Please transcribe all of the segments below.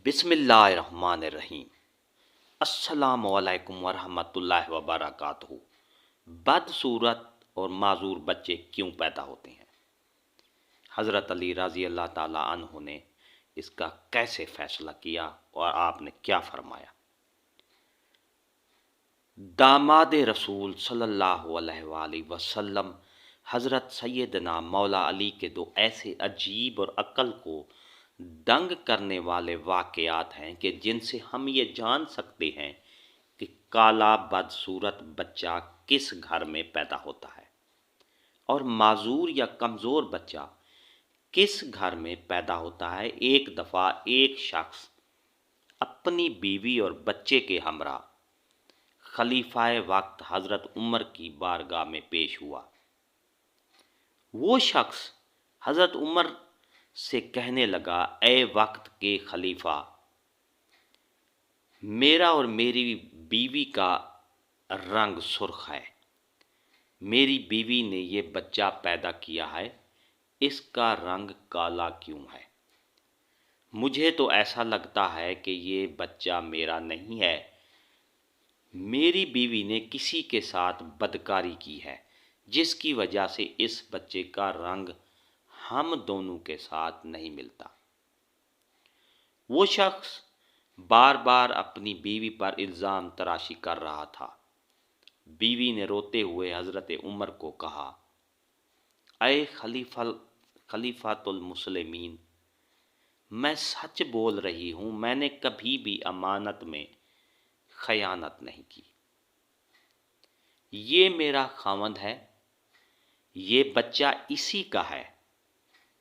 بسم اللہ الرحمن الرحیم۔ السلام علیکم ورحمۃ اللہ وبرکاتہ۔ بدصورت اور معذور بچے کیوں پیدا ہوتے ہیں؟ حضرت علی رضی اللہ تعالیٰ عنہ نے اس کا کیسے فیصلہ کیا اور آپ نے کیا فرمایا؟ داماد رسول صلی اللہ علیہ وآلہ وسلم حضرت سیدنا مولا علی کے دو ایسے عجیب اور عقل کو دنگ کرنے والے واقعات ہیں کہ جن سے ہم یہ جان سکتے ہیں کہ کالا بدصورت بچہ کس گھر میں پیدا ہوتا ہے اور معذور یا کمزور بچہ کس گھر میں پیدا ہوتا ہے۔ ایک دفعہ ایک شخص اپنی بیوی اور بچے کے ہمراہ خلیفہ وقت حضرت عمر کی بارگاہ میں پیش ہوا۔ وہ شخص حضرت عمر سے کہنے لگا، اے وقت کے خلیفہ، میرا اور میری بیوی کا رنگ سرخ ہے۔ میری بیوی نے یہ بچہ پیدا کیا ہے، اس کا رنگ کالا کیوں ہے؟ مجھے تو ایسا لگتا ہے کہ یہ بچہ میرا نہیں ہے۔ میری بیوی نے کسی کے ساتھ بدکاری کی ہے، جس کی وجہ سے اس بچے کا رنگ ہم دونوں کے ساتھ نہیں ملتا۔ وہ شخص بار بار اپنی بیوی پر الزام تراشی کر رہا تھا۔ بیوی نے روتے ہوئے حضرت عمر کو کہا، اے خلیفۃ المسلمین، میں سچ بول رہی ہوں، میں نے کبھی بھی امانت میں خیانت نہیں کی۔ یہ میرا خاوند ہے، یہ بچہ اسی کا ہے۔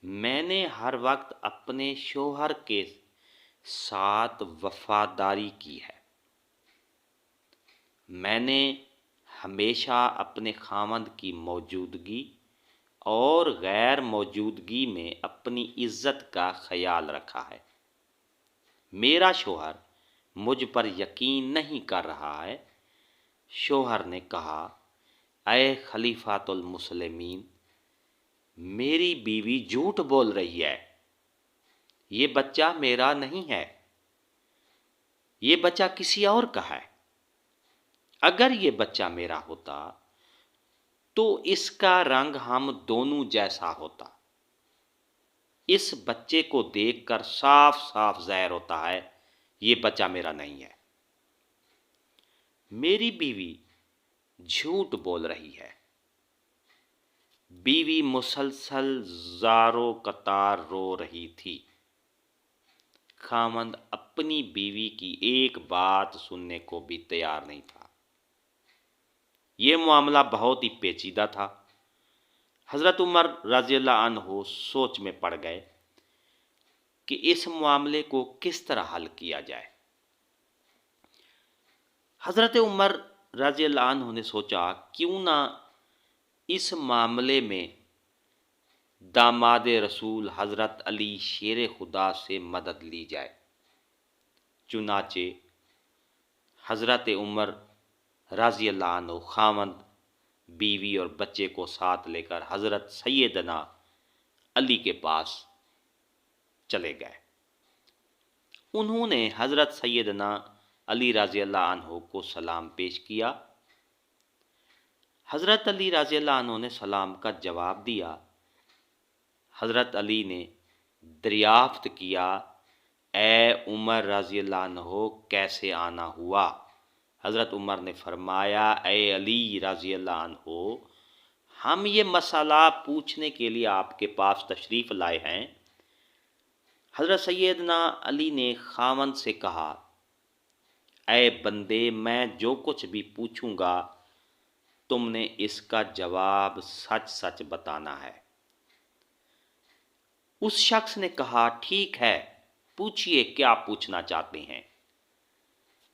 میں نے ہر وقت اپنے شوہر کے ساتھ وفاداری کی ہے۔ میں نے ہمیشہ اپنے خاوند کی موجودگی اور غیر موجودگی میں اپنی عزت کا خیال رکھا ہے۔ میرا شوہر مجھ پر یقین نہیں کر رہا ہے۔ شوہر نے کہا، اے خلیفۃ المسلمین، میری بیوی جھوٹ بول رہی ہے، یہ بچہ میرا نہیں ہے، یہ بچہ کسی اور کا ہے۔ اگر یہ بچہ میرا ہوتا تو اس کا رنگ ہم دونوں جیسا ہوتا۔ اس بچے کو دیکھ کر صاف صاف ظاہر ہوتا ہے یہ بچہ میرا نہیں ہے۔ میری بیوی جھوٹ بول رہی ہے۔ بیوی مسلسل زاروں قطار رو رہی تھی۔ خاوند اپنی بیوی کی ایک بات سننے کو بھی تیار نہیں تھا۔ یہ معاملہ بہت ہی پیچیدہ تھا۔ حضرت عمر رضی اللہ عنہ سوچ میں پڑ گئے کہ اس معاملے کو کس طرح حل کیا جائے۔ حضرت عمر رضی اللہ عنہ نے سوچا، کیوں نہ اس معاملے میں داماد رسول حضرت علی شیر خدا سے مدد لی جائے۔ چنانچہ حضرت عمر رضی اللہ عنہ خاوند، بیوی اور بچے کو ساتھ لے کر حضرت سیدنا علی کے پاس چلے گئے۔ انہوں نے حضرت سیدنا علی رضی اللہ عنہ کو سلام پیش کیا۔ حضرت علی رضی اللہ عنہ نے سلام کا جواب دیا۔ حضرت علی نے دریافت کیا، اے عمر رضی اللہ عنہ، کیسے آنا ہوا؟ حضرت عمر نے فرمایا، اے علی رضی اللہ عنہ، ہم یہ مسئلہ پوچھنے کے لیے آپ کے پاس تشریف لائے ہیں۔ حضرت سیدنا علی نے خاوند سے کہا، اے بندے، میں جو کچھ بھی پوچھوں گا تم نے اس کا جواب سچ سچ بتانا ہے۔ اس شخص نے کہا، ٹھیک ہے، پوچھئے کیا پوچھنا چاہتے ہیں،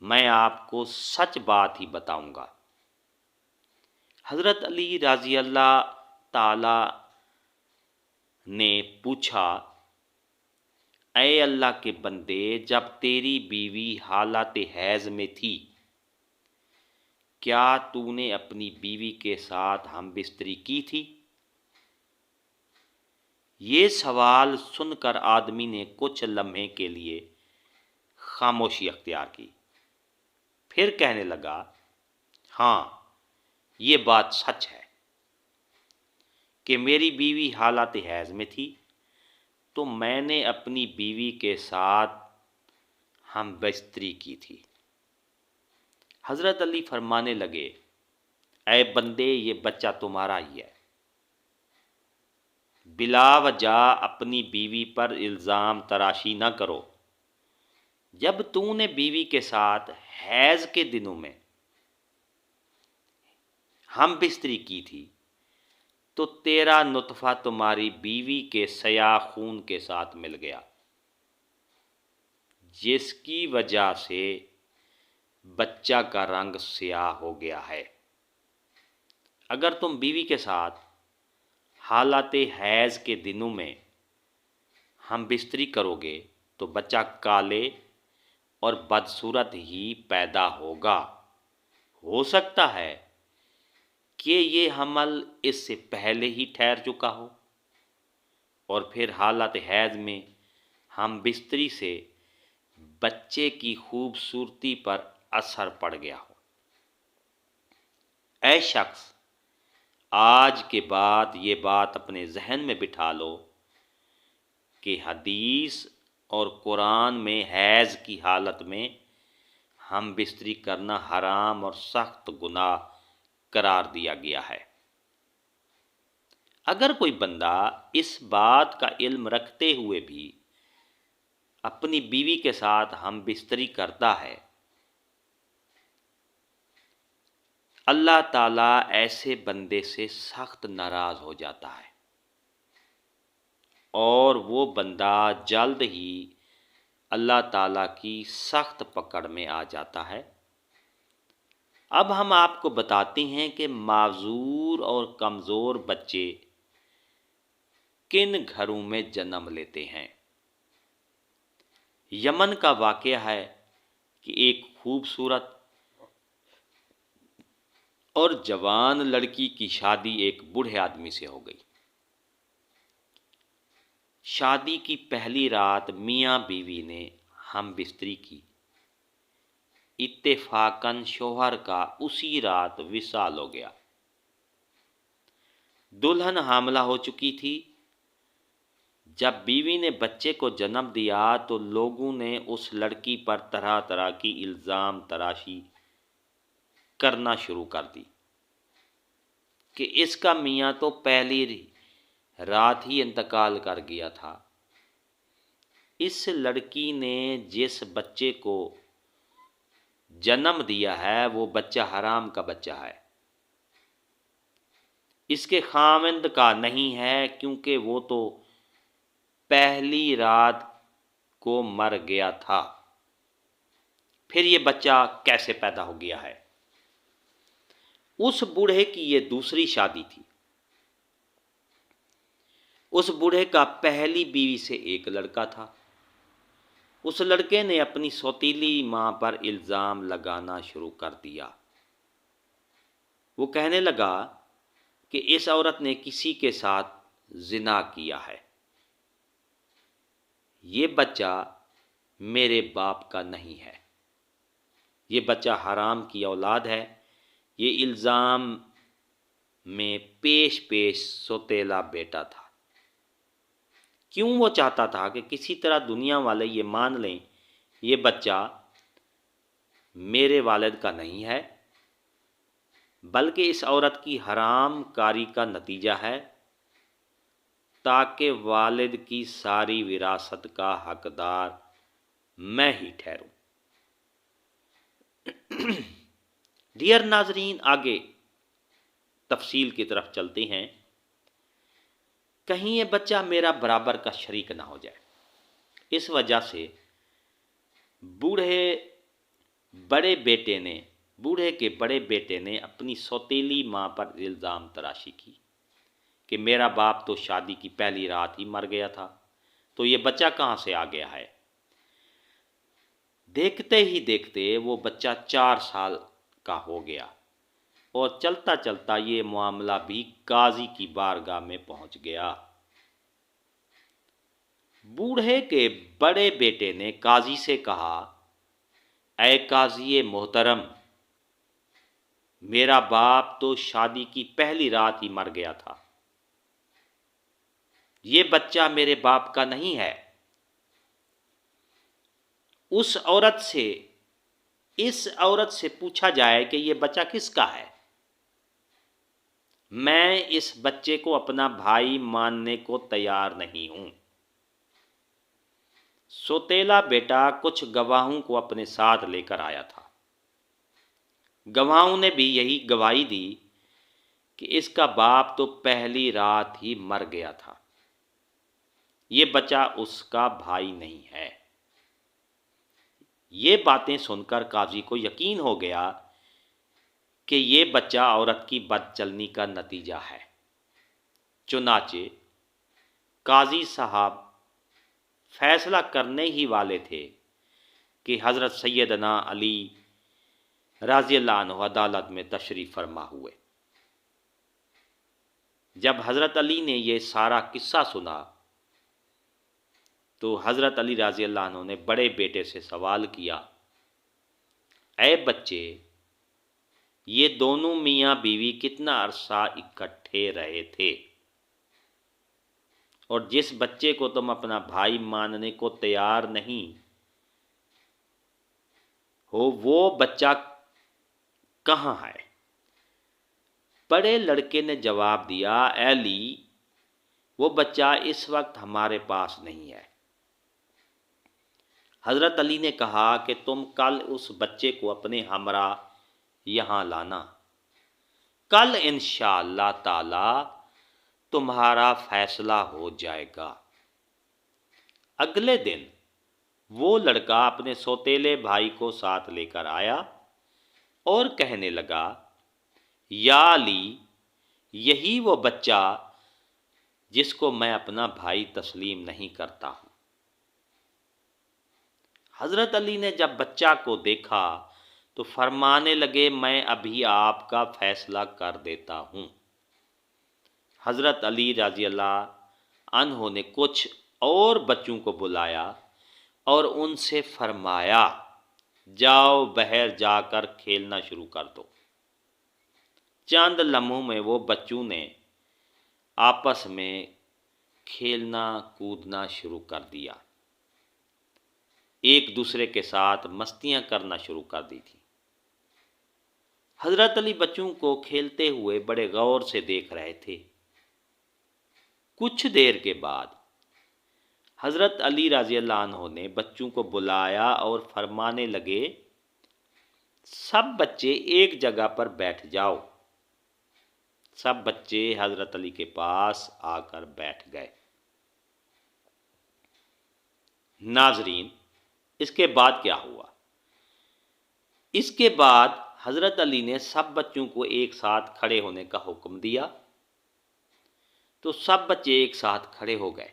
میں آپ کو سچ بات ہی بتاؤں گا۔ حضرت علی رضی اللہ تعالی نے پوچھا، اے اللہ کے بندے، جب تیری بیوی حالت حیض میں تھی، کیا تو نے اپنی بیوی کے ساتھ ہم بستری کی تھی؟ یہ سوال سن کر آدمی نے کچھ لمحے کے لیے خاموشی اختیار کی، پھر کہنے لگا، ہاں یہ بات سچ ہے کہ میری بیوی حالت حیض میں تھی، تو میں نے اپنی بیوی کے ساتھ ہم بستری کی تھی۔ حضرت علی فرمانے لگے، اے بندے، یہ بچہ تمہارا ہی ہے، بلا وجہ اپنی بیوی پر الزام تراشی نہ کرو۔ جب تو نے بیوی کے ساتھ حیض کے دنوں میں ہم بستری کی تھی تو تیرا نطفہ تمہاری بیوی کے سیاہ خون کے ساتھ مل گیا، جس کی وجہ سے بچہ کا رنگ سیاہ ہو گیا ہے۔ اگر تم بیوی کے ساتھ حالت حیض کے دنوں میں ہم بستری کرو گے تو بچہ کالے اور بدصورت ہی پیدا ہوگا۔ ہو سکتا ہے کہ یہ حمل اس سے پہلے ہی ٹھہر چکا ہو اور پھر حالت حیض میں ہم بستری سے بچے کی خوبصورتی پر اثر پڑ گیا ہو۔ اے شخص، آج کے بعد یہ بات اپنے ذہن میں بٹھا لو کہ حدیث اور قرآن میں حیض کی حالت میں ہم بستری کرنا حرام اور سخت گناہ قرار دیا گیا ہے۔ اگر کوئی بندہ اس بات کا علم رکھتے ہوئے بھی اپنی بیوی کے ساتھ ہم بستری کرتا ہے، اللہ تعالیٰ ایسے بندے سے سخت ناراض ہو جاتا ہے اور وہ بندہ جلد ہی اللہ تعالیٰ کی سخت پکڑ میں آ جاتا ہے۔ اب ہم آپ کو بتاتے ہیں کہ معذور اور کمزور بچے کن گھروں میں جنم لیتے ہیں۔ یمن کا واقعہ ہے کہ ایک خوبصورت اور جوان لڑکی کی شادی ایک بوڑھے آدمی سے ہو گئی۔ شادی کی پہلی رات میاں بیوی نے ہم بستری کی، اتفاقاً شوہر کا اسی رات وصال ہو گیا۔ دلہن حاملہ ہو چکی تھی۔ جب بیوی نے بچے کو جنم دیا تو لوگوں نے اس لڑکی پر طرح طرح کی الزام تراشی کرنا شروع کر دی کہ اس کا میاں تو پہلی رات ہی انتقال کر گیا تھا، اس لڑکی نے جس بچے کو جنم دیا ہے وہ بچہ حرام کا بچہ ہے، اس کے خاوند کا نہیں ہے، کیونکہ وہ تو پہلی رات کو مر گیا تھا، پھر یہ بچہ کیسے پیدا ہو گیا ہے؟ اس بوڑھے کی یہ دوسری شادی تھی۔ اس بوڑھے کا پہلی بیوی سے ایک لڑکا تھا۔ اس لڑکے نے اپنی سوتیلی ماں پر الزام لگانا شروع کر دیا۔ وہ کہنے لگا کہ اس عورت نے کسی کے ساتھ زنا کیا ہے، یہ بچہ میرے باپ کا نہیں ہے، یہ بچہ حرام کی اولاد ہے۔ یہ الزام میں پیش سوتیلا بیٹا تھا۔ کیوں وہ چاہتا تھا کہ کسی طرح دنیا والے یہ مان لیں یہ بچہ میرے والد کا نہیں ہے، بلکہ اس عورت کی حرام کاری کا نتیجہ ہے، تاکہ والد کی ساری وراثت کا حقدار میں ہی ٹھہروں۔ ڈیئر ناظرین، آگے تفصیل کی طرف چلتے ہیں۔ کہیں یہ بچہ میرا برابر کا شریک نہ ہو جائے، اس وجہ سے بوڑھے کے بڑے بیٹے نے اپنی سوتیلی ماں پر الزام تراشی کی کہ میرا باپ تو شادی کی پہلی رات ہی مر گیا تھا، تو یہ بچہ کہاں سے آ گیا ہے؟ دیکھتے ہی دیکھتے وہ بچہ 4 سال کا ہو گیا اور چلتا چلتا یہ معاملہ بھی قاضی کی بارگاہ میں پہنچ گیا۔ بوڑھے کے بڑے بیٹے نے قاضی سے کہا اے قاضی محترم، میرا باپ تو شادی کی پہلی رات ہی مر گیا تھا، یہ بچہ میرے باپ کا نہیں ہے۔ اس عورت سے پوچھا جائے کہ یہ بچہ کس کا ہے۔ میں اس بچے کو اپنا بھائی ماننے کو تیار نہیں ہوں۔ سوتیلا بیٹا کچھ گواہوں کو اپنے ساتھ لے کر آیا تھا۔ گواہوں نے بھی یہی گواہی دی کہ اس کا باپ تو پہلی رات ہی مر گیا تھا، یہ بچہ اس کا بھائی نہیں ہے۔ یہ باتیں سن کر قاضی کو یقین ہو گیا کہ یہ بچہ عورت کی بد چلنی کا نتیجہ ہے۔ چنانچہ قاضی صاحب فیصلہ کرنے ہی والے تھے کہ حضرت سیدنا علی رضی اللہ عنہ عدالت میں تشریف فرما ہوئے۔ جب حضرت علی نے یہ سارا قصہ سنا تو حضرت علی رضی اللہ عنہ نے بڑے بیٹے سے سوال کیا، اے بچے، یہ دونوں میاں بیوی کتنا عرصہ اکٹھے رہے تھے؟ اور جس بچے کو تم اپنا بھائی ماننے کو تیار نہیں ہو وہ بچہ کہاں ہے؟ بڑے لڑکے نے جواب دیا، اے علی، وہ بچہ اس وقت ہمارے پاس نہیں ہے۔ حضرت علی نے کہا کہ تم کل اس بچے کو اپنے ہمراہ یہاں لانا، کل انشاءاللہ تعالی تمہارا فیصلہ ہو جائے گا۔ اگلے دن وہ لڑکا اپنے سوتیلے بھائی کو ساتھ لے کر آیا اور کہنے لگا، یا علی، یہی وہ بچہ جس کو میں اپنا بھائی تسلیم نہیں کرتا ہوں۔ حضرت علی نے جب بچہ کو دیکھا تو فرمانے لگے، میں ابھی آپ کا فیصلہ کر دیتا ہوں۔ حضرت علی رضی اللہ عنہ نے کچھ اور بچوں کو بلایا اور ان سے فرمایا، جاؤ باہر جا کر کھیلنا شروع کر دو۔ چند لمحوں میں وہ بچوں نے آپس میں کھیلنا کودنا شروع کر دیا، ایک دوسرے کے ساتھ مستیاں کرنا شروع کر دی تھی۔ حضرت علی بچوں کو کھیلتے ہوئے بڑے غور سے دیکھ رہے تھے۔ کچھ دیر کے بعد حضرت علی رضی اللہ عنہ نے بچوں کو بلایا اور فرمانے لگے، سب بچے ایک جگہ پر بیٹھ جاؤ۔ سب بچے حضرت علی کے پاس آ کر بیٹھ گئے۔ ناظرین، اس کے بعد کیا ہوا؟ اس کے بعد حضرت علی نے سب بچوں کو ایک ساتھ کھڑے ہونے کا حکم دیا تو سب بچے ایک ساتھ کھڑے ہو گئے۔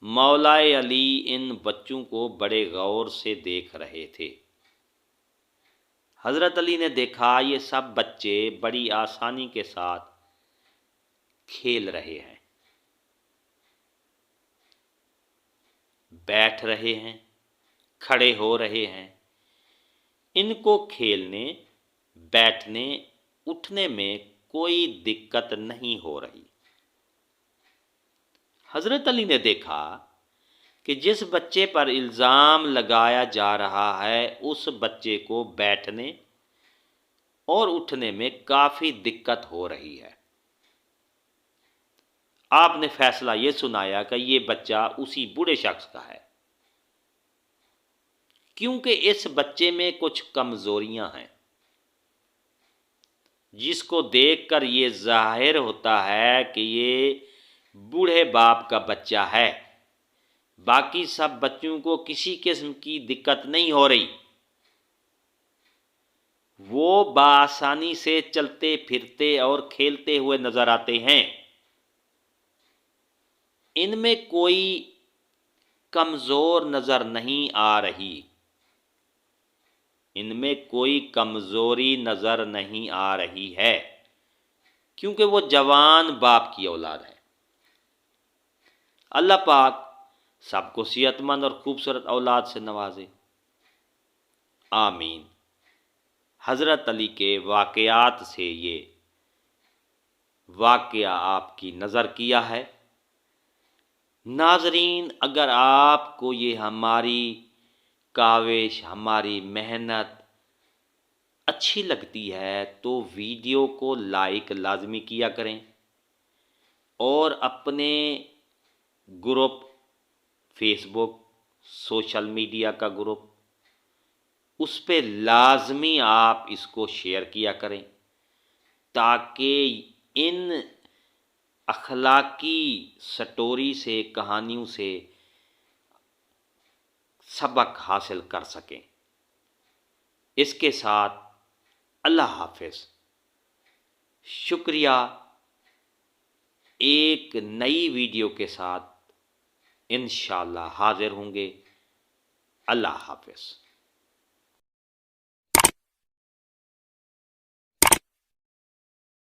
مولا علی ان بچوں کو بڑے غور سے دیکھ رہے تھے۔ حضرت علی نے دیکھا یہ سب بچے بڑی آسانی کے ساتھ کھیل رہے ہیں، بیٹھ رہے ہیں، کھڑے ہو رہے ہیں۔ ان کو کھیلنے، بیٹھنے، اٹھنے میں کوئی دقت نہیں ہو رہی۔ حضرت علی نے دیکھا کہ جس بچے پر الزام لگایا جا رہا ہے اس بچے کو بیٹھنے اور اٹھنے میں کافی دقت ہو رہی ہے۔ آپ نے فیصلہ یہ سنایا کہ یہ بچہ اسی بوڑھے شخص کا ہے، کیونکہ اس بچے میں کچھ کمزوریاں ہیں، جس کو دیکھ کر یہ ظاہر ہوتا ہے کہ یہ بوڑھے باپ کا بچہ ہے۔ باقی سب بچوں کو کسی قسم کی دقت نہیں ہو رہی، وہ بآسانی سے چلتے پھرتے اور کھیلتے ہوئے نظر آتے ہیں۔ ان میں کوئی کمزور نظر نہیں آ رہی، ان میں کوئی کمزوری نظر نہیں آ رہی ہے، کیونکہ وہ جوان باپ کی اولاد ہے۔ اللہ پاک سب کو صحت مند اور خوبصورت اولاد سے نوازے۔ آمین۔ حضرت علی کے واقعات سے یہ واقعہ آپ کی نظر کیا ہے۔ ناظرین، اگر آپ کو یہ ہماری کاوش، ہماری محنت اچھی لگتی ہے تو ویڈیو کو لائک لازمی کیا کریں، اور اپنے گروپ، فیس بک، سوشل میڈیا کا گروپ، اس پہ لازمی آپ اس کو شیئر کیا کریں، تاکہ ان اخلاقی سٹوری سے، کہانیوں سے سبق حاصل کر سکیں۔ اس کے ساتھ اللہ حافظ۔ شکریہ۔ ایک نئی ویڈیو کے ساتھ انشاءاللہ حاضر ہوں گے۔ اللہ حافظ۔